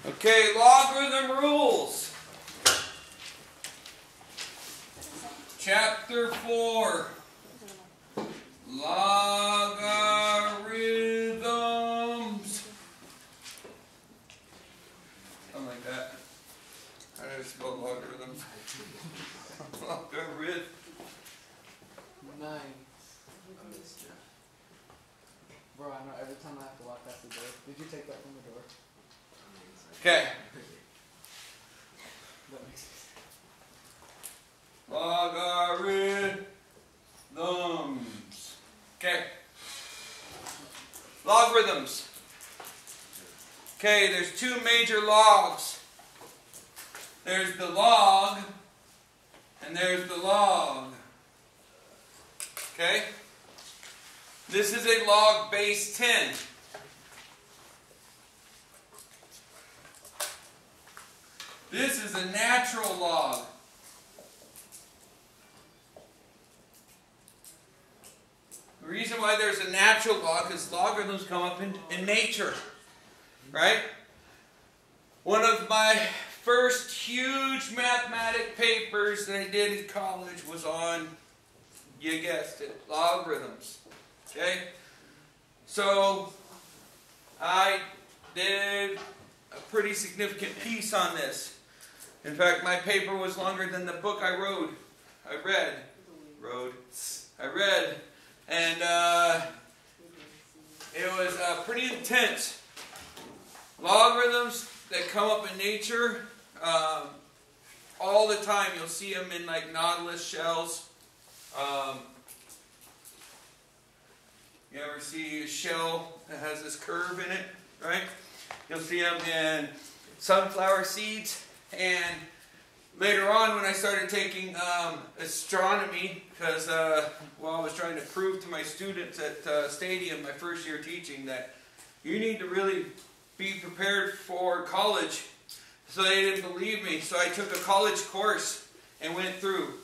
Okay, logarithm rules. Chapter 4. Logarithms. Something like that. How do I spell logarithms? Logarithm. Nice. Bro, I know every time I have to walk past the door. Did you take that from the door? Okay. That makes sense. Logarithms. Okay. Logarithms. Okay, there's two major logs. There's the log and there's the log. Okay? This is a log base 10. This is a natural log. The reason why there's a natural log is logarithms come up in nature. Right? One of my first huge mathematic papers that I did in college was on, you guessed it, logarithms. Okay? So, I did a pretty significant piece on this. In fact, my paper was longer than the book I read. And it was pretty intense. Logarithms that come up in nature all the time. You'll see them in like nautilus shells. You ever see a shell that has this curve in it, right? You'll see them in sunflower seeds. And later on, when I started taking astronomy, because I was trying to prove to my students at Stadium, my first year teaching, that you need to really be prepared for college. So they didn't believe me. So I took a college course and went through.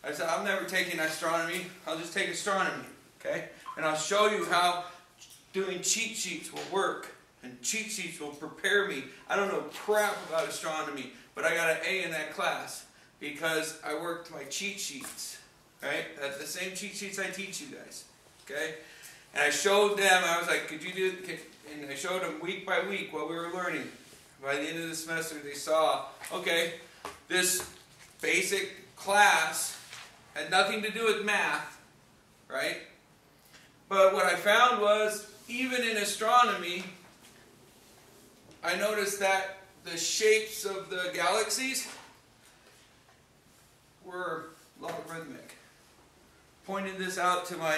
I said, I'm never taking astronomy. I'll just take astronomy. Okay? And I'll show you how doing cheat sheets will work. And cheat sheets will prepare me. I don't know crap about astronomy, but I got an A in that class because I worked my cheat sheets. Right? That's the same cheat sheets I teach you guys. Okay? And I showed them, I was like, could you do, and I showed them week by week what we were learning. By the end of the semester, they saw, okay, this basic class had nothing to do with math, right? But what I found was, even in astronomy, I noticed that the shapes of the galaxies were logarithmic. Pointed this out to my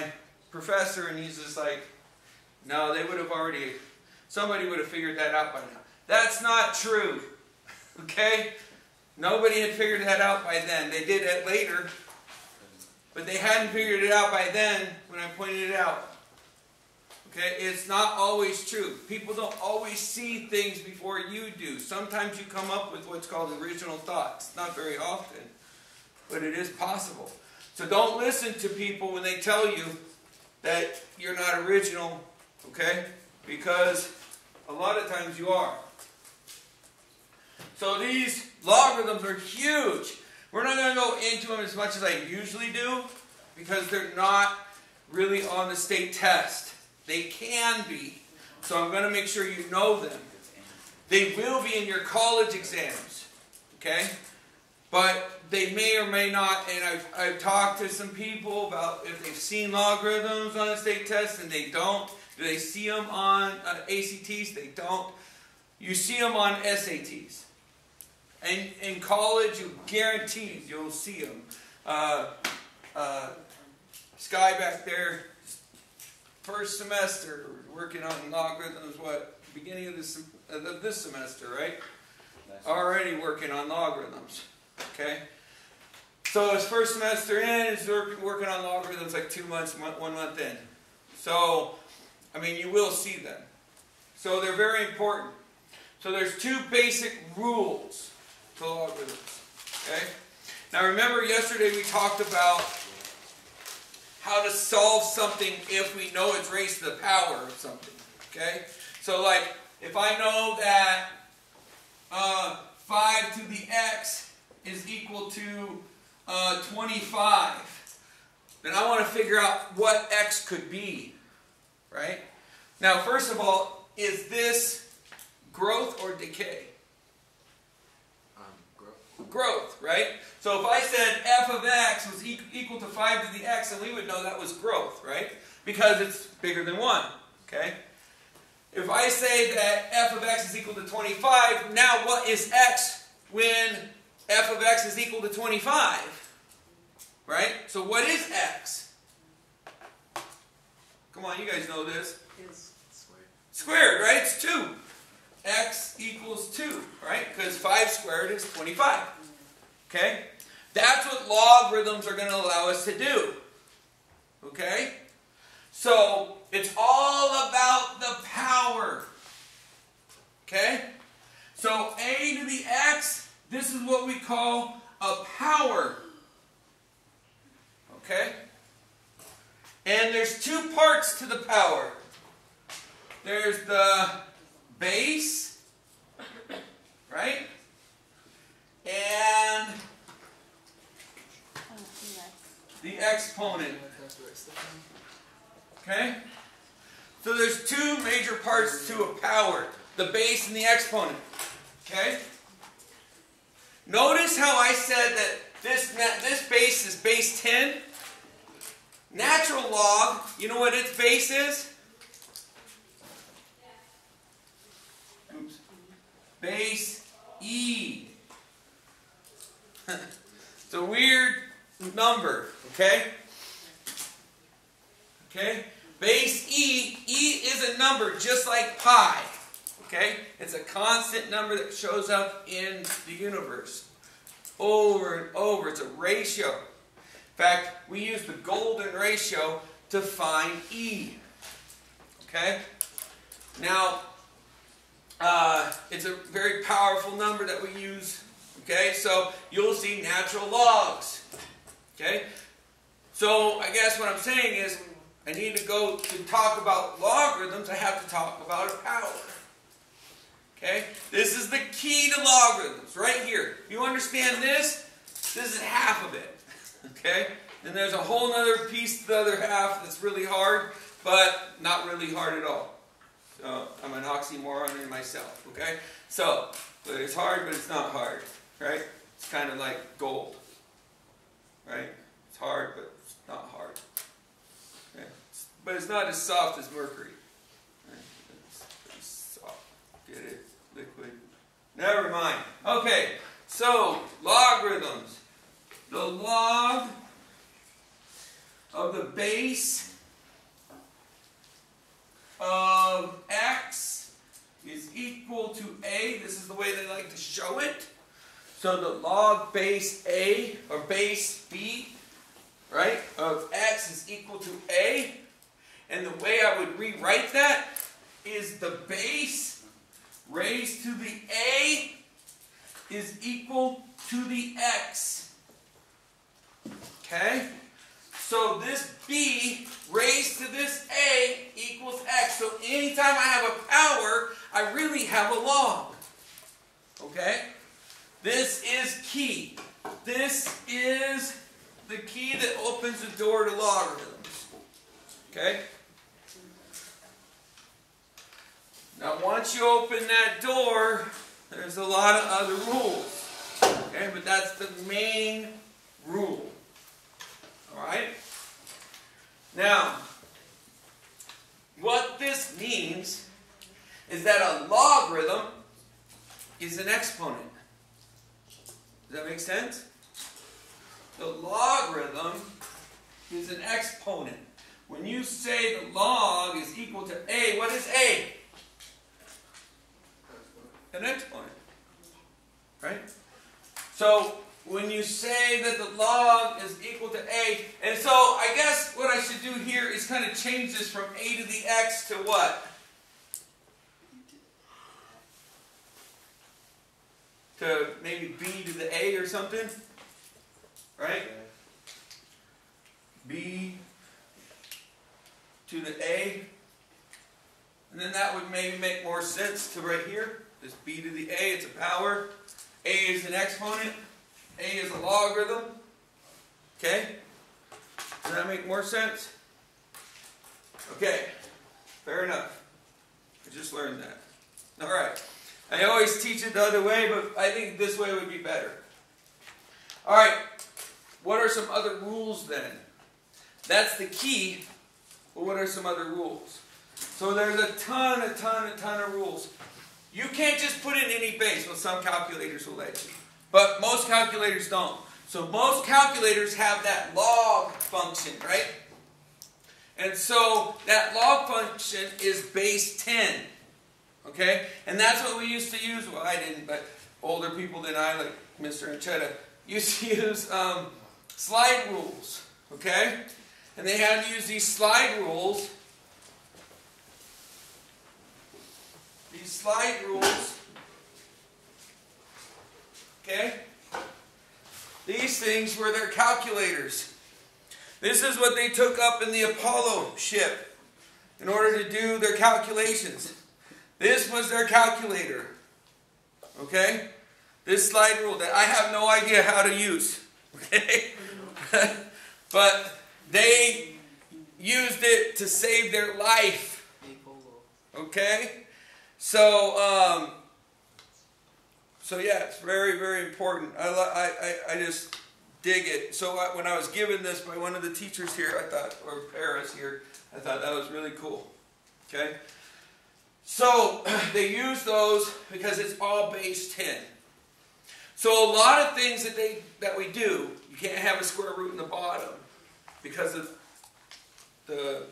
professor, and he's just like, no, they would have already, somebody would have figured that out by now. That's not true. Okay? Nobody had figured that out by then. They did it later, but they hadn't figured it out by then when I pointed it out. Okay? It's not always true. People don't always see things before you do. Sometimes you come up with what's called original thoughts. Not very often, but it is possible. So don't listen to people when they tell you that you're not original, okay? Because a lot of times you are. So these logarithms are huge. We're not going to go into them as much as I usually do because they're not really on the state test. They can be. So I'm going to make sure you know them. They will be in your college exams, okay? But they may or may not, and I've talked to some people about if they've seen logarithms on a state test and they don't. Do they see them on ACTs? They don't. You see them on SATs. And in college, you guaranteed you'll see them. Sky back there, first semester, working on logarithms, beginning of this semester, right? Already working on logarithms. Okay? So his first semester in, he's working on logarithms like 2 months, 1 month in. So, I mean, you will see them. So they're very important. So there's two basic rules to logarithms. Okay? Now remember yesterday we talked about how to solve something if we know it's raised to the power of something. Okay? So like, if I know that to the x is equal to 25, then I want to figure out what x could be, right? Now, first of all, is this growth or decay? Growth. Growth, right? So if I said f of x was equal to 5 to the x, then we would know that was growth, right? Because it's bigger than 1, okay? If I say that f of x is equal to 25, now what is x when f of x is equal to 25? Right? So what is x? Come on, you guys know this. It's squared. Squared, right? It's 2. X equals 2, right? Because 5 squared is 25. Okay? That's what logarithms are going to allow us to do. Okay? So, it's all about the power. Okay? So, a to the x, this is what we call a power. Okay? And there's 2 parts to the power. There's the base, right? And the exponent. Okay? So there's 2 major parts to a power. The base and the exponent. Okay? Notice how I said that this base is base 10. Natural log, you know what its base is? Oops. Base E. It's a weird number, okay? Okay? Base E, E is a number just like pi. Okay? It's a constant number that shows up in the universe. Over and over. It's a ratio. In fact, we use the golden ratio to find E. Okay? Now, it's a very powerful number that we use. Okay? So, you'll see natural logs. Okay? So, I guess what I'm saying is, I need to talk about logarithms, I have to talk about a power. Okay? This is the key to logarithms, right here. You understand this? This is half of it. Okay? And there's a whole other piece to the other half that's really hard, but not really hard at all. So, I'm an oxymoron in myself. Okay? So, but it's hard, but it's not hard. Right? It's kind of like gold. Right? It's hard, but it's not hard. Okay? But it's not as soft as mercury. Right? It's pretty soft. Get it? Liquid. Never mind. Okay, so logarithms. The log of the base of x is equal to a. This is the way they like to show it. So the log base a, or base b, right, of x is equal to a. And the way I would rewrite that is the base raised to the a is equal to the x. Okay? So this b raised to this a equals x. So anytime I have a power, I really have a log. Okay? This is key. This is the key that opens the door to logarithms. Okay? Now once you open that door, there's a lot of other rules. Okay? But that's the main rule. Alright? Now, what this means is that a logarithm is an exponent. Does that make sense? The logarithm is an exponent. When you say the log is equal to a, what is a? An exponent. Right? So, when you say that the log is equal to a, and so I guess what I should do here is kind of change this from a to the x to what? To maybe b to the a or something? Right? B to the a. And then that would maybe make more sense to right here. This b to the a, it's a power. A is an exponent. A is a logarithm. Okay? Does that make more sense? Okay. Fair enough. I just learned that. Alright. I always teach it the other way, but I think this way would be better. Alright. What are some other rules then? That's the key. But what are some other rules? So there's a ton of rules. You can't just put in any base. Well, some calculators will let you. But most calculators don't. So most calculators have that log function, right? And so that log function is base 10. Okay? And that's what we used to use. Well, I didn't, but older people than I, like Mr. Anchetta, used to use slide rules. Okay? And they had to use these slide rules. These slide rules. Okay? These things were their calculators. This is what they took up in the Apollo ship in order to do their calculations. This was their calculator. Okay? This slide rule that I have no idea how to use. Okay? But they used it to save their life. Okay? So yeah, it's very, very important. I just dig it. So when I was given this by one of the teachers here, I thought, or Paris here, I thought that was really cool. Okay? So they use those because it's all base 10. So a lot of things that we do, you can't have a square root in the bottom because of the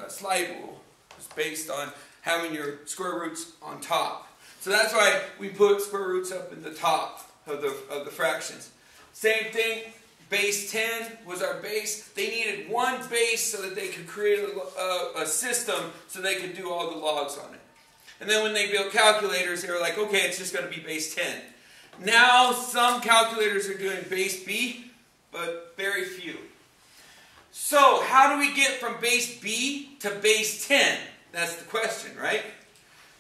slide rule. It's based on having your square roots on top. So that's why we put square roots up in the top of the fractions. Same thing, base 10 was our base. They needed one base so that they could create a system so they could do all the logs on it. And then when they built calculators, they were like, okay, it's just going to be base 10. Now some calculators are doing base B, but very few. So how do we get from base B to base 10? That's the question, right?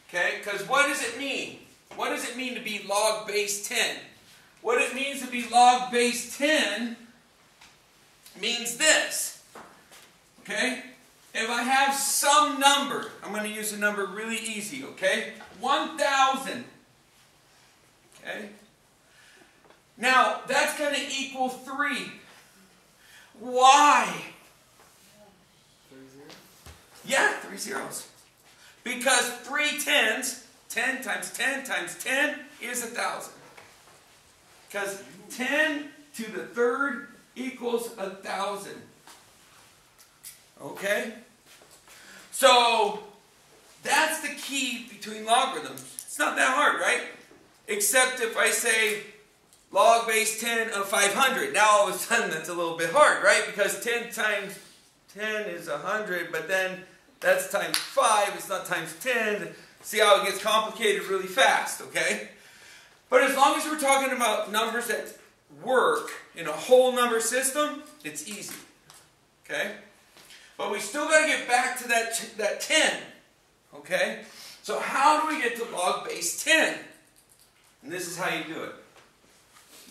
Okay, because what does it mean? What does it mean to be log base 10? What it means to be log base 10 means this. Okay? If I have some number, I'm going to use a number really easy, okay? 1,000. Okay? Now, that's going to equal 3. Why? 3 zeros? Yeah, 3 zeros. Because 3 tens, 10 times 10 times 10 is 1,000. Because 10 to the third equals 1,000. Okay? So, that's the key between logarithms. It's not that hard, right? Except if I say log base 10 of 500. Now all of a sudden that's a little bit hard, right? Because 10 times 10 is 100, but then that's times 5. It's not times 10. See how it gets complicated really fast, okay? But as long as we're talking about numbers that work in a whole number system, it's easy. Okay? But we still got to get back to that 10. Okay? So how do we get to log base 10? And this is how you do it.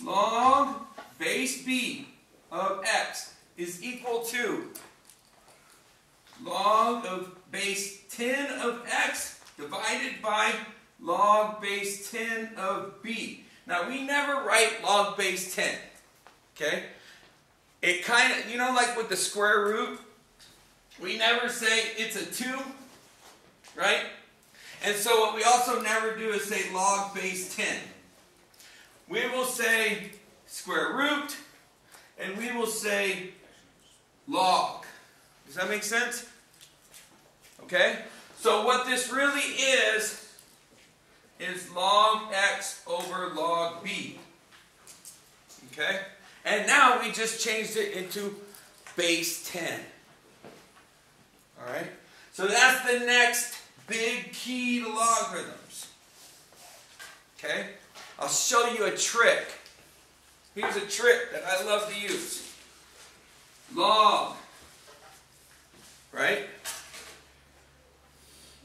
Log base B of x is equal to log of base 10 of x divided by log base 10 of b. Now we never write log base 10. Okay? It kind of, you know, like with the square root, we never say it's a 2, right? And so what we also never do is say log base 10. We will say square root, and we will say log. Does that make sense? Okay? So what this really is log x over log b. Okay? And now we just changed it into base 10. Alright? So that's the next big key to logarithms. Okay? I'll show you a trick. Here's a trick that I love to use. Log, right,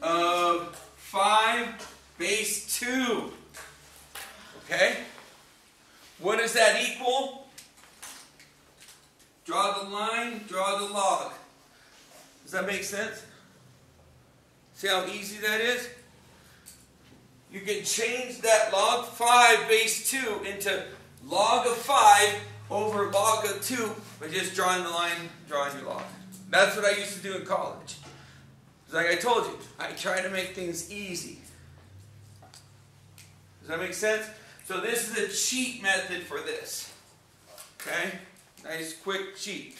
of 5 base 2. that make sense? See how easy that is? You can change that log 5 base 2 into log of 5 over log of 2 by just drawing the line, drawing your log. That's what I used to do in college. Like I told you, I try to make things easy. Does that make sense? So this is a cheat method for this. Okay? Nice quick cheat.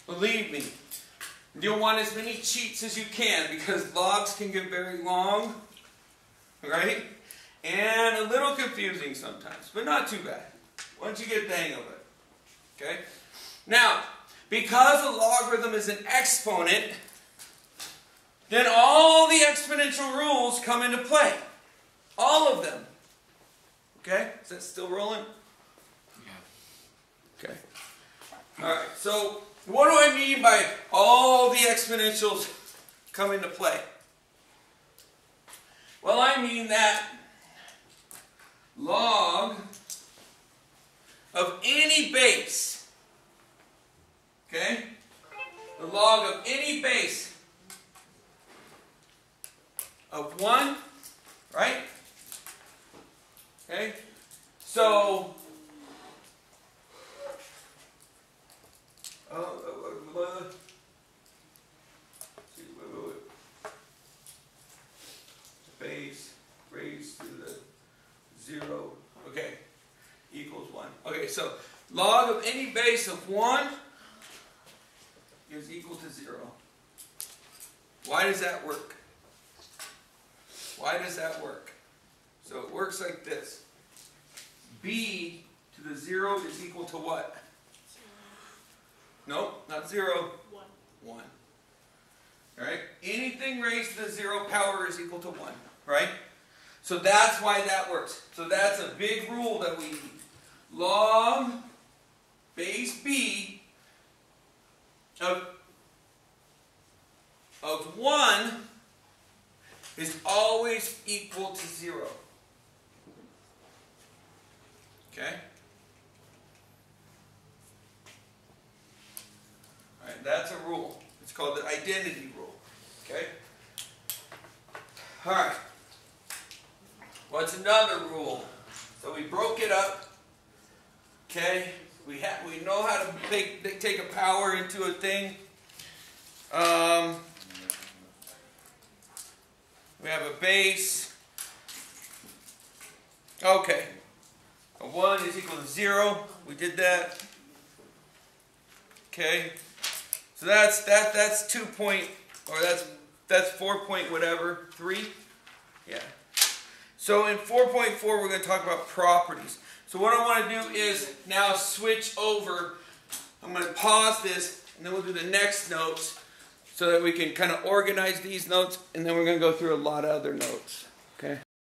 Believe me, you'll want as many cheats as you can because logs can get very long, right? And a little confusing sometimes, but not too bad once you get the hang of it. Okay? Now, because a logarithm is an exponent, then all the exponential rules come into play. All of them. Okay? Is that still rolling? Yeah. Okay. Alright, so what do I mean by all the exponentials come into play? Well, I mean that log of any base, okay? The log of any base of 1, right? Okay? So, base raised to the 0, okay, equals 1. Okay, so log of any base of 1 is equal to 0. Why does that work? Why does that work? So it works like this. B to the 0 is equal to what? 0. Nope, not 0. 1. 1. Alright? Anything raised to the 0 power is equal to 1. Right? So that's why that works. So that's a big rule that we need. Log base B of 1 is always equal to 0. Okay? Alright, that's a rule. It's called the identity rule. Okay? Alright. What's another rule? So we broke it up. Okay? We know how to take a power into a thing. We have a base. Okay. A 1 is equal to 0. We did that. Okay. So that's 2 point, or that's 4 point whatever, 3. Yeah. So in 4.4 we're going to talk about properties. So what I want to do is now switch over. I'm going to pause this and then we'll do the next notes so that we can kind of organize these notes, and then we're going to go through a lot of other notes. Okay?